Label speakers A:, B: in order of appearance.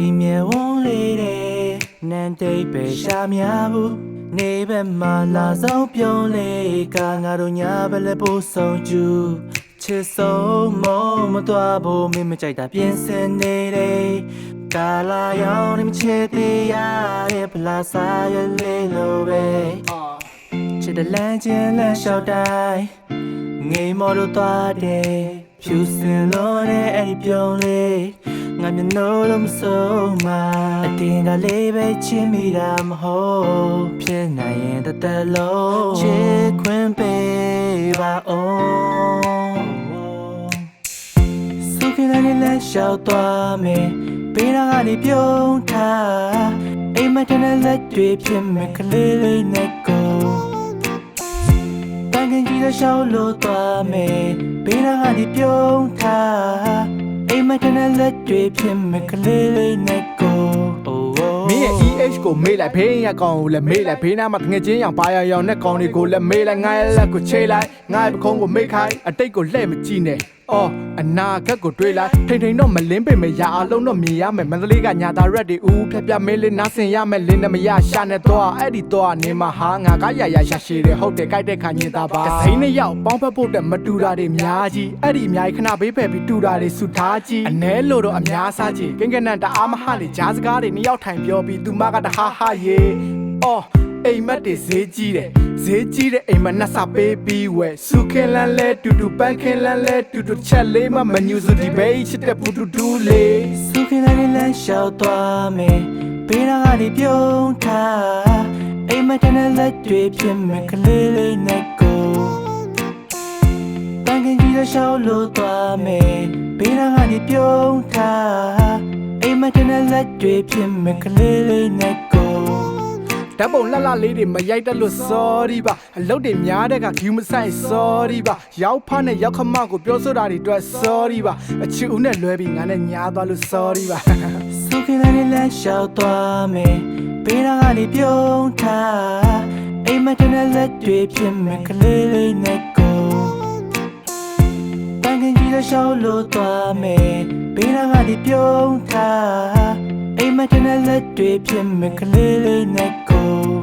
A: ဒီမြေဝုန်းလေးတဲ့နန်းတိတ်ပဲရှာများဘူးနေဘက်မှာလာဆုံးပြုံးလေးကငါတို့ညာဘလက်ဖို့ဆုံးကျူချစ်ဆုံးမမတော်ဘူးမင်းမကြိုက်တာပြင်ဆင်နေတယ်ကာလာရောင်နေမချစ်သေးရတဲ့ဖလားစားရလေးလိုပဲချစ်တဲ့လမ်းချင်းလမ်းလျှောက်တိုင်းငိမ်မော်လို့သွားတယ်ဖြူစင်လို့တဲ့အဲ့ဒီပြုံးလေးငါမျက်နှာလုံးမဆုံးမအတင်းကလေးပဲချစ်မိတာမဟုတ်ဖြစ်နိုင်ရင်တသက်လုံးချစ်ခွင့်ပေးပါအောင်စုခင်လည်းလက်လျှောက်သွားမယ်ပေးတာကနေပြုံးထားအိမ်မက်တဲ့လက်တွေဖြစ်မဲ့ကလေးလေးနဲ့ကိုတန်ခင်ကြီးလည်းလျှောက်လို့သွားမယ်ပေးတာကနေပြုံးထားအိမ်မက်တဲ့လက်တွေဖြစ်မဲ့ကလေးလေးနဲ့ကို
B: မင်းရဲ့ EH ကိုမေးလိုက်ဖေးရကောင်ကိုလည်းမေးလိုက်ဖေးနာမှာငွေချင်းရောင်ပါရောင်နဲ့ကောင်တွေကိုလည်းမေးလိုက်ငါရဲ့လက်ကိုချိတ်လိုက်ငါရဲ့ပခုံးကိုမိတ်ခိုင်းအတိတ်ကိုလှည့်မကြည့်နဲ့အော်အနာဂတ်ကိုတွေးလိုက်ထိန်ထိန်တော့မလင်းပေမဲ့ရအားလုံးတော့မြင်ရမယ်မန္တလေးကညာသားရက်တွေဦးဖြတ်ပြမေးလေးနားဆင်ရမယ်လင်းနဲ့မရရှာနဲ့တော့အဲ့ဒီတော့နေမှာဟာငါကရရရှိတယ်ဟုတ်တယ်ကြိုက်တဲ့ခါညင်သားပါစိမ့်နဲ့ရောက်ပေါင်းဖက်ဖို့တဲ့မတူတာတွေအများကြီးအဲ့ဒီအများကြီးခဏဘေးဖယ်ပြီးတူတာတွေစုထားကြည့်အ ਨੇ လို့တော့အများစားကြည့်ကင်ကနန်တအားမဟလေဂျားစကားတွေနှစ်ယောက်ထိုင်ပြောပြီးသူမကတဟာဟာရေအော်အိမ်မက်တွေဈေးကြီးတယ်ဈေးကြီးတဲ့အိမ်မက်နှက်စာပေးပြီးဝယ်စုခင်လန်းလဲတူတူပန်းခင်လန်းလဲတူတူချက်လေးမမညူစုဒီဘေးချစ်တဲ့ဘူးတူတူလေး
A: စုခင်လည်းလက်လျှောက်သွားမယ်ပေးတာကနေပြုံးထားအိမ်မက်တဲ့လက်တွေဖြစ်မဲ့ကလေးလေးနဲ့ကိုတန်ခင်ကြီးလည်းလျှောက်လို့သွားမယ်ပေးတာကနေပြုံးထားအိမ်မက်တဲ့လက်တွေဖြစ်မဲ့ကလေးလေးနဲ့ကို
B: ဓာတ်ပုံလှလှလေးတွေမရိုက်တတ်လို့ sorry ပါအလုပ်တွေများတဲ့ကဂူးမဆိုင် sorry ပါရောက်ဖနဲ့ရောက်ခမကိုပြောဆိုတာတွေအတွက် sorry ပါအချစ်ဦးနဲ့လွဲပြီးငါနဲ့ညားသွားလို့ sorry ပါ
A: စုခင်လည်းလက်လျှောက်သွားမယ်ပေးတာကနေပြုံးထားအိမ်မက်တဲ့လက်တွေဖြစ်မဲ့ကလေးလေးနဲ့ကိုတန်ခင်ကြီးလည်းလျှောက်လို့သွားမယ်ပေးတာကနေပြုံးထားအိမ်မက်တဲ့လက်တွေဖြစ်မဲ့ကလေးလေးနဲ့ကို